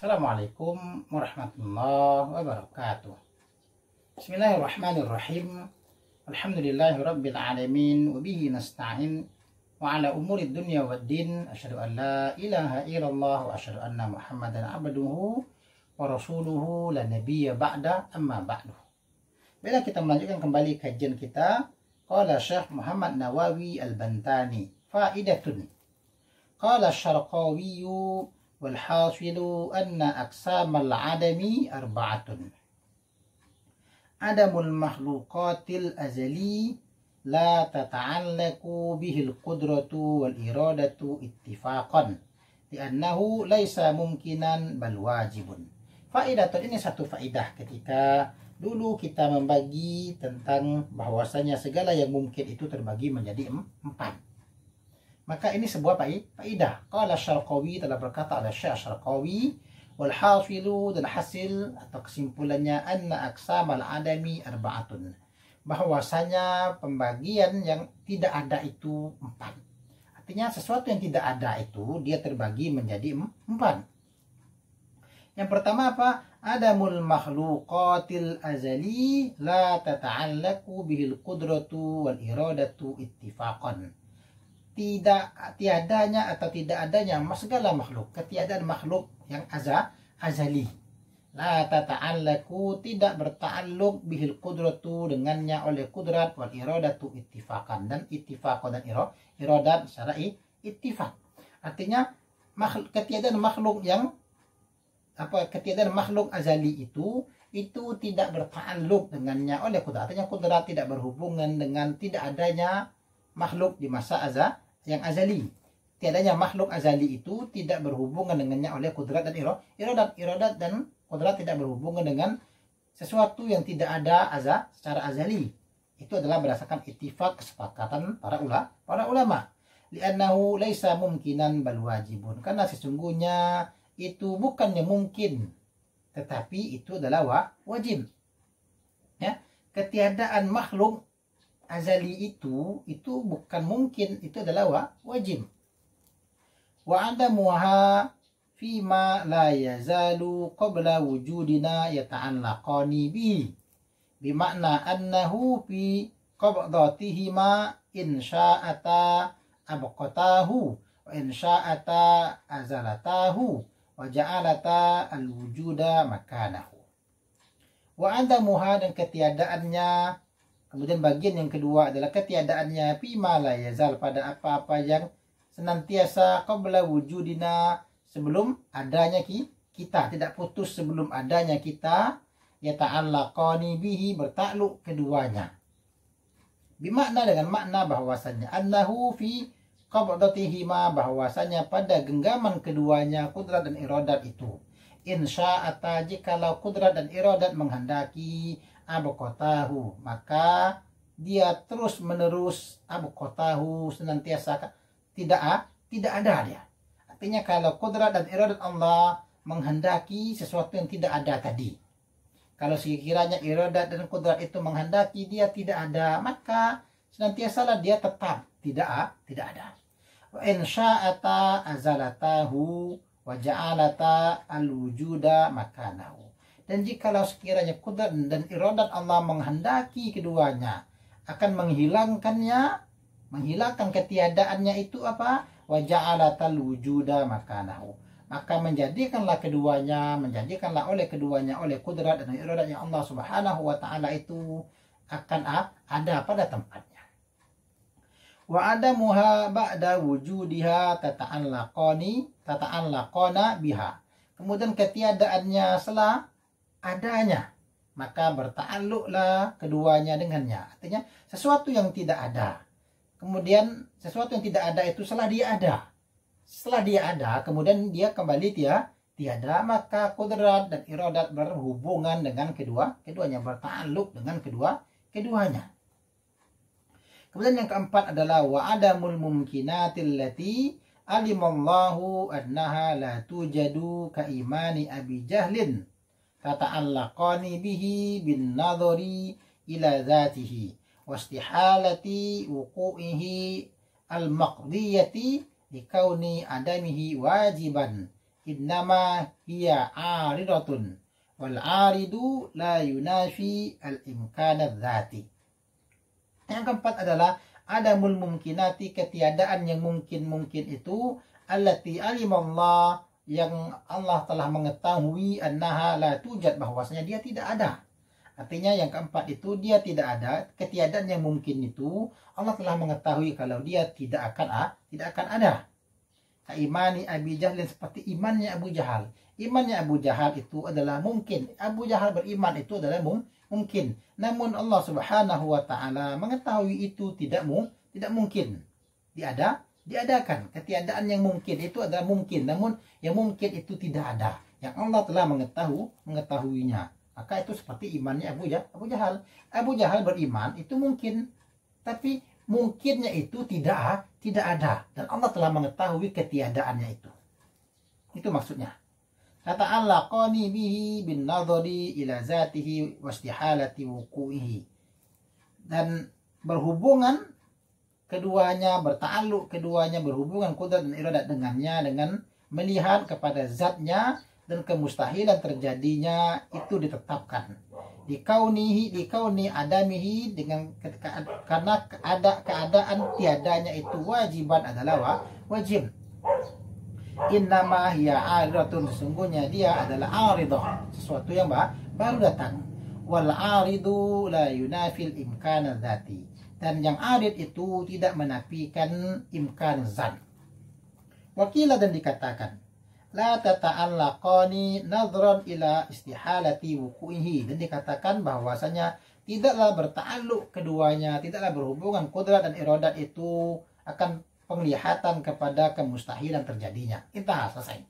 Assalamualaikum warahmatullahi wabarakatuh. Bismillahirrahmanirrahim. Alhamdulillahi rabbil alamin wa bihi nasta'in wa ala umuri dunya waddin. Asyhadu an la ilaha illallah wa asyhadu anna Muhammadan abduhu wa rasuluhu la nabiyya ba'da, amma ba'du. Bila kita melanjutkan kembali kajian kita, qala Syekh Muhammad Nawawi Al-Bantani, faidatun. Qala Syarqawi walhasilu anna aqsamal adami arba'atun. Adamul makhluqatil azali la tata'allaku bihil qudratu wal iradatu ittifaqan li'annahu laisa mumkinan bal wajibun. Faidatun, ini satu faidah ketika dulu kita membagi tentang bahwasanya segala yang mungkin itu terbagi menjadi empat. Maka ini sebuah faidah. Qala Syarqawi, telah berkata oleh Syekh Syarqawi, wal hasilu, dan hasil atau kesimpulannya, anna aqsamal adami arba'atun, bahwasanya pembagian yang tidak ada itu empat. Artinya sesuatu yang tidak ada itu dia terbagi menjadi empat. Yang pertama apa? Adamul makhluqatil azali la tata'allaku bihil qudratu wal iradatu ittifaqan. Tiadanya atau tidak adanya segala makhluk, ketiadaan makhluk yang azali, la tata'allaku, tidak berta'alluq bihil qudratu, dengannya oleh kudrat, wal iradatu ittifaqan, dan ittifaqan dan iradat secara ittifaq. Artinya ketiadaan makhluk yang ketiadaan makhluk azali itu tidak berta'alluq dengannya oleh kudrat. Artinya kudrat tidak berhubungan dengan tidak adanya makhluk di masa yang azali. Tiadanya makhluk azali itu tidak berhubungan dengannya oleh kudrat dan iradat, dan kudrat tidak berhubungan dengan sesuatu yang tidak ada secara azali. Itu adalah berdasarkan ittifaq, kesepakatan para ulama. Li'annahu laisa mumkinan bal wajibun, karena sesungguhnya itu bukannya mungkin, tetapi itu adalah wajib. Ya, ketiadaan makhluk azali itu bukan mungkin, itu adalah wajib. Wa adamuha fima la yazalu qabla wujudina yata'allaqani bihi, bimakna annahu fi qabdatihima in sya'ata abqatahu wa in sya'ata azalatahu wa ja'alata al-wujuda makanahu. Wa adamuha, dan ketiadaannya. Kemudian bagian yang kedua adalah ketiadaannya fima la yazal, pada apa-apa yang senantiasa qabla wujudina, sebelum adanya kita, tidak putus sebelum adanya kita, yata'allaqani bihi, bertakluk keduanya. Bimakna, dengan makna bahwasanya, annahu fi qabdatihima, bahwasanya pada genggaman keduanya kudrat dan iradat itu, insya'ata, jikalau kudrat dan iradat menghendaki, abqatahu, maka dia terus menerus, abqatahu, senantiasa tidak ada dia. Artinya kalau kudrat dan iradat Allah menghendaki sesuatu yang tidak ada tadi, kalau sekiranya iradat dan kudrat itu menghendaki dia tidak ada, maka senantiasalah dia tetap tidak ada. Wa in sya'ata azalatahu wa ja'alata al-wujuda makanahu. Dan jikalau sekiranya kudrat dan iradat Allah menghendaki keduanya akan menghilangkan ketiadaannya itu apa? Wa ja'alatal wujuda makanahu, maka menjadikanlah oleh keduanya oleh kudrat dan iradatnya Allah Subhanahu wa taala itu akan ada pada tempatnya. Wa adamuha ba'da wujudiha tata'allaqana biha. Kemudian ketiadaannya setelah adanya, maka berta'alluqlah keduanya dengannya. Artinya sesuatu yang tidak ada, kemudian sesuatu yang tidak ada itu setelah dia ada. Setelah dia ada, kemudian dia kembali tiada, maka kudrat dan iradat berhubungan dengan keduanya, berta'alluq dengan keduanya. Kemudian yang keempat adalah wa adamul mumkinatil lati alimallahu annaha la tujadu ka imani Abi Jahlin tata'allaqani bihi bin nadhari ila dhatihi wastihalati wuqu'ihi al-maqdiyati likauni adamihi wajiban innama hiya aridatun wal aridu la yunafi al imkana dzati. Yang keempat adalah adamul mumkinati, ketiadaan yang mungkin itu, allati alimallah, yang Allah telah mengetahui, annaha la tujad, bahwasanya dia tidak ada. Artinya yang keempat itu dia tidak ada, ketiadaan yang mungkin itu Allah telah mengetahui kalau dia tidak akan ada. Kaimani Abi Jahlin, seperti imannya Abu Jahal. Imannya Abu Jahal itu adalah mungkin. Abu Jahal beriman itu adalah mungkin. Namun Allah Subhanahu wa taala mengetahui itu tidak mungkin. Diadakan. Ketiadaan yang mungkin itu adalah mungkin, namun yang mungkin itu tidak ada. Yang Allah telah mengetahuinya. Maka itu seperti imannya Abu Jahal. Abu Jahal beriman itu mungkin, tapi mungkinnya itu tidak ada, dan Allah telah mengetahui ketiadaannya itu. Itu maksudnya. Kata Allah, qani bihi bin nadhari ila zatihi wastihalati wuqu'ihi. Dan berhubungan keduanya, berhubungan qudrat dan iradat dengannya, dengan melihat kepada zatnya dan kemustahilan terjadinya itu ditetapkan. Di kauni adamihi, dengan karena keadaan tiadanya itu wajiban adalah wajib. Innama hiya aridatun, sesungguhnya dia adalah aridah, sesuatu yang baru datang. Wal aridu la yunafil imkana dzati, dan yang arid itu tidak menafikan imkan zat. Wakilah, dan dikatakan la tata'allaqani nadhran ila istihalati wuqu'ihi, dan dikatakan bahwasanya tidaklah berta'alluq keduanya, tidaklah berhubungan qudrat dan iradat itu akan penglihatan kepada kemustahilan terjadinya. Intah, selesai.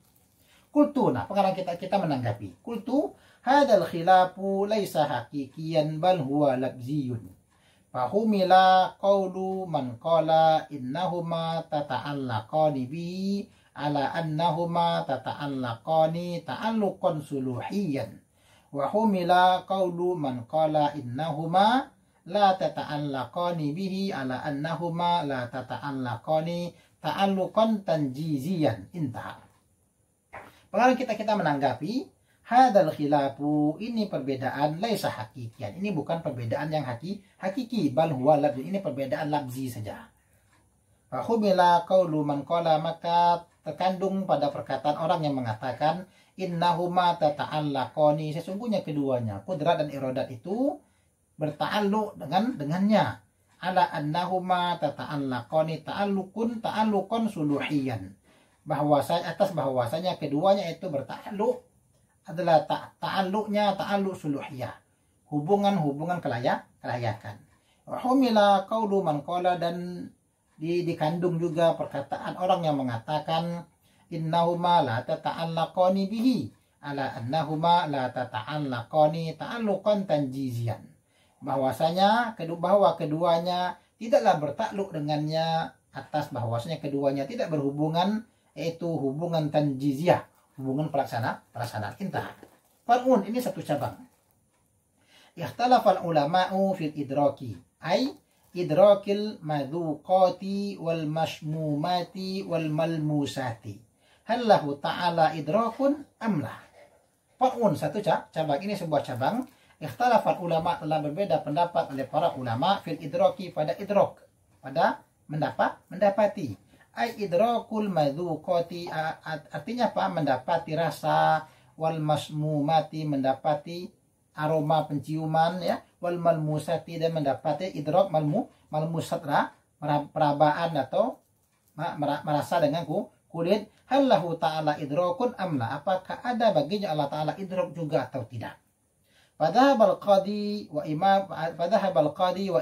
Kultu, nah pengarang kita menanggapi. Kultu, hadal khilafu laisa haqiqiyan bal huwa labziyun. Fahumila qawlu man qala innahuma tata'allaqani bihi ala annahuma tata'allaqani ta'alluqan suluhiyan, wa humila qawlu man qala innahuma la tata'allaqani bihi ala annahuma la tata'allaqani ta'alluqan tanjiziyan. Intah. Pengarang kita menanggapi hadal khilafu, ini perbedaan laisa hakikian, ini bukan perbedaan yang hakiki, bal huwa labzi, ini perbedaan labzi saja. Fahumila qawlu man qala, maka terkandung pada perkataan orang yang mengatakan innahuma tata'allaqani, sesungguhnya keduanya, qudrat dan iradat itu berta'alluq dengannya. Ala annahuma tata'allaqani ta'alluqan suluhiyan, bahwasanya keduanya itu berta'alluq adalah ta'alluq suluhiyah, hubungan kelayakan. Wa humila qawlu man qala, dan dikandung juga perkataan orang yang mengatakan innahuma la tata'allaqani bihi ala annahuma la tata'allaqani ta'alluqan tanjizian, bahwasanya bahwa keduanya tidaklah bertakluk dengannya, atas bahwasanya keduanya tidak berhubungan, yaitu hubungan tanjiziyah, hubungan pelaksanaan. Intah. Far'un, ini satu cabang. Ikhtalafal ulama'u fil idraki, ay idrakil madhuqati wal mashmumati wal malmusati, hal lahu ta'ala idrakun amlah. Far'un, satu cabang, ini sebuah cabang. Ikhtalafal ulama, telah berbeda pendapat oleh para ulama fil idraki, pada idrak, pada mendapati. Ay idrakul madhuqati, artinya apa? Mendapati rasa, wal masmumati, mendapati aroma penciuman, ya, wal malmusati, dan mendapati idrak malmusat, perabaan atau merasa dengan kulit. Hallahu ta'ala idrakun amla, apakah ada baginya Allah Ta'ala idrak juga atau tidak? Fadhahab al-qadi wa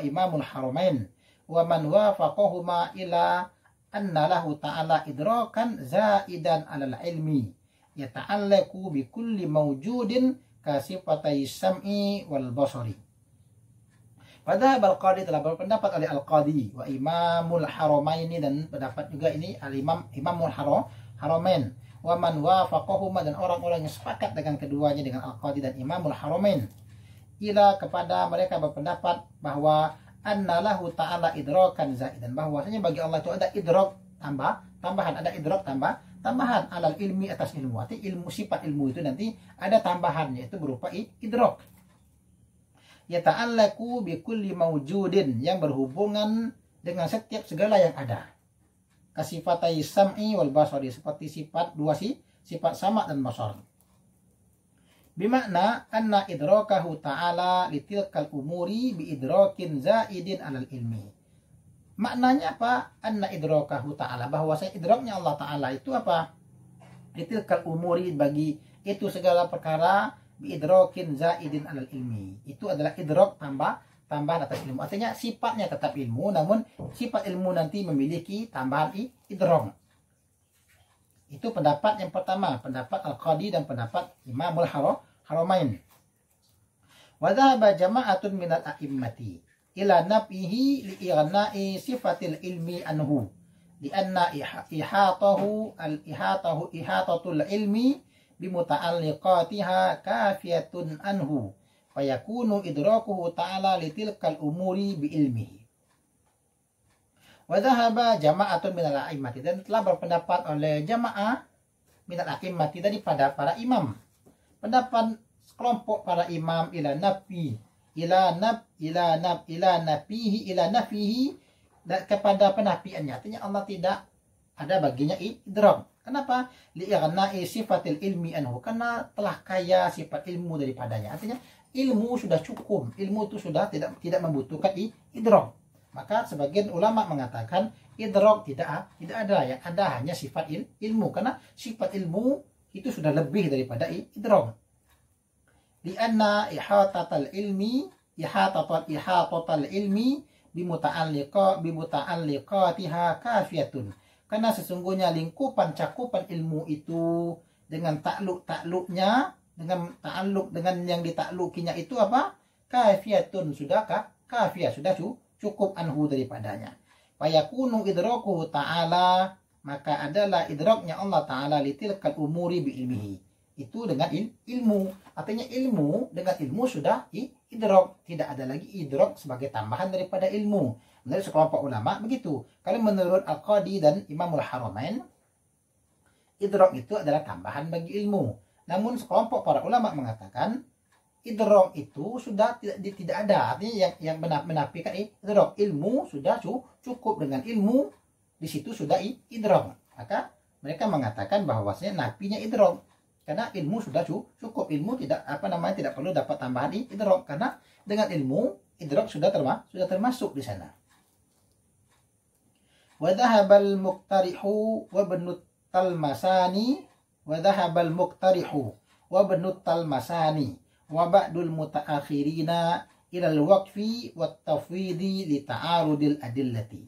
imamul haramain wa man wafaqahuma ila anna lahu ta'ala idrakan zaidan alal ilmi yata'allaku bi kulli mawjudin kasifatai sam'i wal basari. Padahal al-qadi, telah berpendapat oleh al-qadi wa imamul haramaini, dan pendapat juga ini imamul haramain, wa man wafaqahuma, dan orang-orang yang sepakat dengan keduanya, dengan al-qadi dan imamul haramain, ila, kepada mereka berpendapat bahwa anna lahu ta'ala idrakan zaidan, bahwasanya bagi Allah itu ada idrak tambahan, ada idrak tambahan alal ilmi atas ilmu. Artinya ilmu, sifat ilmu itu nanti ada tambahannya, itu berupa idrok. Yata'allaku bi kulli mawjudin, yang berhubungan dengan setiap segala yang ada. Kasifatai sam'i wal basari, seperti sifat dua sifat sama dan basar. Bimakna anna idrakahu ta'ala litilkal umuri bi idrakin zaidin alal ilmi. Maknanya apa? Anna idrakahu ta'ala, bahwa idraknya Allah Ta'ala itu apa? Litilkal umuri, bagi itu segala perkara, bi idrakin zaidin alal ilmi. Itu adalah idrak tambahan atas ilmu. Artinya sifatnya tetap ilmu, namun sifat ilmu nanti memiliki tambahan idrak. Itu pendapat yang pertama, pendapat Al-Qadi dan pendapat Imamul Haramain. Wa dhahaba jama'atun minal a'immati ila nafihi li'igna'i sifatil ilmi anhu li'anna ihatatul ilmi bimuta'alliqatiha kafiyatun anhu fayakunu idrakuhu ta'ala litilkal umuri bi'ilmihi. Wa dhahaba jama'atun minal a'immati, dan telah berpendapat oleh jamaah minal a'immati daripada para imam, pendapat kelompok para imam ila nafihi kepada penafiannya. Artinya Allah tidak ada baginya idrak. Kenapa? Li'igna'i sifatil ilmi anhu, karena telah kaya sifat ilmu daripadanya. Artinya ilmu sudah cukup, ilmu itu sudah tidak membutuhkan idrak. Maka sebagian ulama mengatakan idrak tidak ada, yang ada hanya sifat ilmu, karena sifat ilmu itu sudah lebih daripada idrak. Lianna ihatatal ilmi bimuta'alliqatiha kafiyatun, karena sesungguhnya lingkupan cakupan ilmu itu dengan takluknya, dengan ta'alluq dengan yang ditaklukinya itu apa? Kafiyatun, sudah cukup anhu daripadanya. Fayakunu idrakuhu ta'ala, maka adalah idraknya Allah Ta'ala litilkal umuri bi'ilmihi, itu dengan ilmu. Artinya ilmu, dengan ilmu sudah idrak, tidak ada lagi idrak sebagai tambahan daripada ilmu. Menurut sekelompok ulama begitu. Kalau menurut Al-Qadi dan Imamul Haramain, idrak itu adalah tambahan bagi ilmu. Namun sekelompok para ulama mengatakan idrak itu sudah tidak ada. Artinya yang menafikan idrak, ilmu sudah cukup, dengan ilmu di situ sudah idrak. Maka mereka mengatakan bahwasanya nafinya idrak, karena ilmu sudah cukup, ilmu tidak perlu dapat tambahan idrak, karena dengan ilmu idrak sudah termasuk di sana. Wa dhahabal muqtarihu wa ibnut talmasani wa ba'dul mutaakhirina ilal waqfi wat tafwidi li ta'arudil adillati.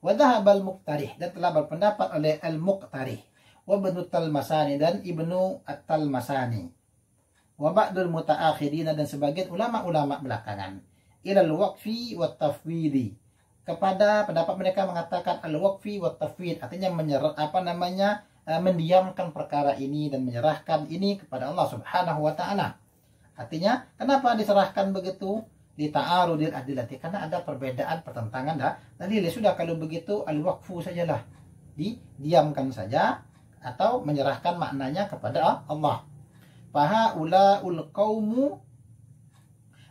Wa dhahabal muqtarih, dan telah berpendapat oleh al-muqtarih, wa ibnu talmasani, dan ibnu at-talmasani, wa ba'dul mutaakhirina, dan sebagian ulama-ulama belakangan, ilal waqfi wat tafwidi, kepada pendapat mereka mengatakan al-waqfi wat tafwid, artinya mendiamkan perkara ini dan menyerahkan ini kepada Allah Subhanahu wa taala. Artinya, kenapa diserahkan begitu? Di ta'arudil adillati, karena ada perbedaan, pertentangan dalil. Sudah, kalau begitu al-waqfu sajalah, didiamkan saja, atau menyerahkan maknanya kepada Allah. Fahaula'ul qaumu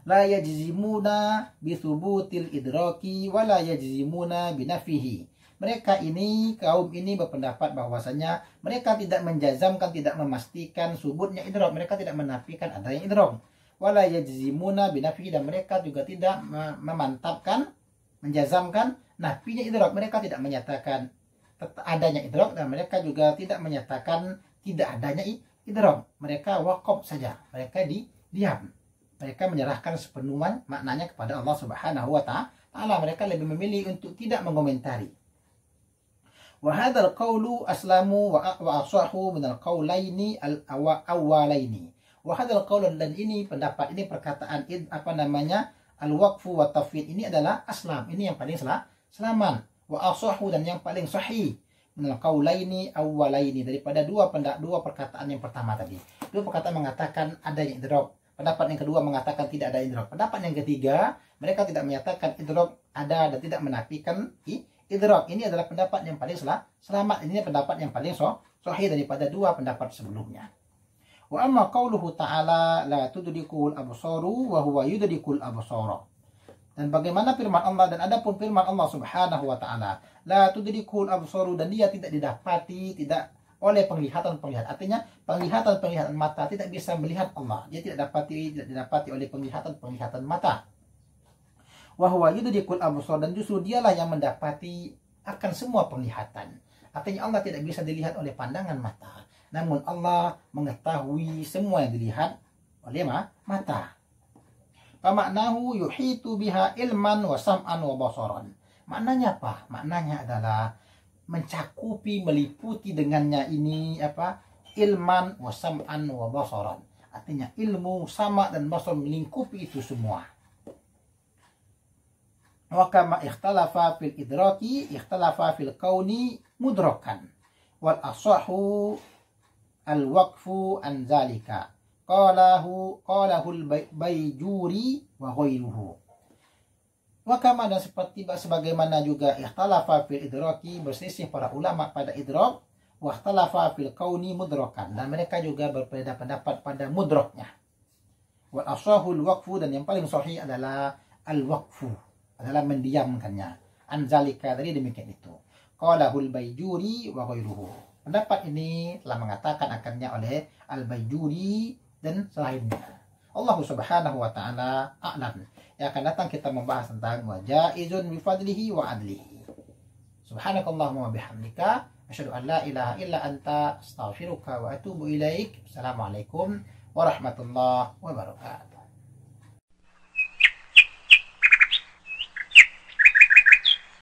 la yajzimuna bi thubutil idraki wa la yajzimuna bi nafihi. Mereka ini, kaum ini berpendapat bahwasanya mereka tidak menjazamkan, tidak memastikan subutnya idrak, mereka tidak menafikan adanya idrak. Wala yajzimuna binafihi, dan mereka juga tidak memantapkan, menjazamkan nafinya idrak. Mereka tidak menyatakan adanya idrak, dan mereka juga tidak menyatakan tidak adanya idrak. Mereka waqaf saja, mereka diam. Mereka menyerahkan sepenuhnya maknanya kepada Allah Subhanahu wa taala. Mereka lebih memilih untuk tidak mengomentari. Wa hadzal qawlu aslamu wa asahu min al-qawlaini al-awwalaini. Wa hadzal qawl, dan ini pendapat, ini perkataan al-waqfu wa tafwid ini adalah aslam, ini yang paling selamat. Wa asahu, dan yang paling sahih, min al-qawlaini awwalaini, daripada dua perkataan yang pertama tadi. Dua perkataan mengatakan adanya idrak, pendapat yang kedua mengatakan tidak ada idrak. Pendapat yang ketiga, mereka tidak menyatakan idrak ada dan tidak menafikan idrak. Ini adalah pendapat yang paling selamat. Ini pendapat yang paling sahih daripada dua pendapat sebelumnya. Wa amma qauluhu ta'ala la tudrikul absaru wa huwa yudrikul absara. Dan bagaimana firman Allah, dan adapun firman Allah Subhanahu wa taala, la tudrikul absaru, dan dia tidak didapati tidak oleh penglihatan-penglihatan. Artinya penglihatan-penglihatan mata tidak bisa melihat Allah. Dia tidak didapati oleh penglihatan-penglihatan mata. Wa huwa yudrikul absar, dan justru dialah yang mendapati akan semua penglihatan. Artinya Allah tidak bisa dilihat oleh pandangan mata, namun Allah mengetahui semua yang dilihat oleh mata. Famaknahu yuhitu biha ilman wa sam'an wa basaran. Maknanya apa? Maknanya adalah mencakupi, meliputi dengannya ini apa? Ilman wa sam'an wa basaran. Artinya ilmu, sama dan basar melingkupi itu semua. Wa kama ikhtalafa fil idraki ikhtalafa fil kauni mudrakan wal asahu al waqfu an zalika qalahu al-Baijuri wa ghairuhu. Wa kama, dan seperti sebagaimana juga ikhtalafa fil idraki, berselisih para ulama pada idrak, wa ikhtalafa fil kauni mudrakan, dan mereka juga berbeda pendapat pada mudraknya. Wal asahu al waqfu, dan yang paling sahih adalah al waqfu, adalah mendiamkannya. Anzalika, dari demikian itu. Qalahul Baijuri wa ghairuhu. Pendapat ini telah mengatakan akannya oleh Al-Baijuri dan selainnya. Allah Subhanahu wa taala a'lam. Yang akan datang kita membahas tentang wa jaizun bi fadlihi wa adlihi. Subhanakallahumma wa bihamdika asyhadu an la ilaha illa anta astaghfiruka wa atubu ilaik. Assalamualaikum warahmatullahi wabarakatuh.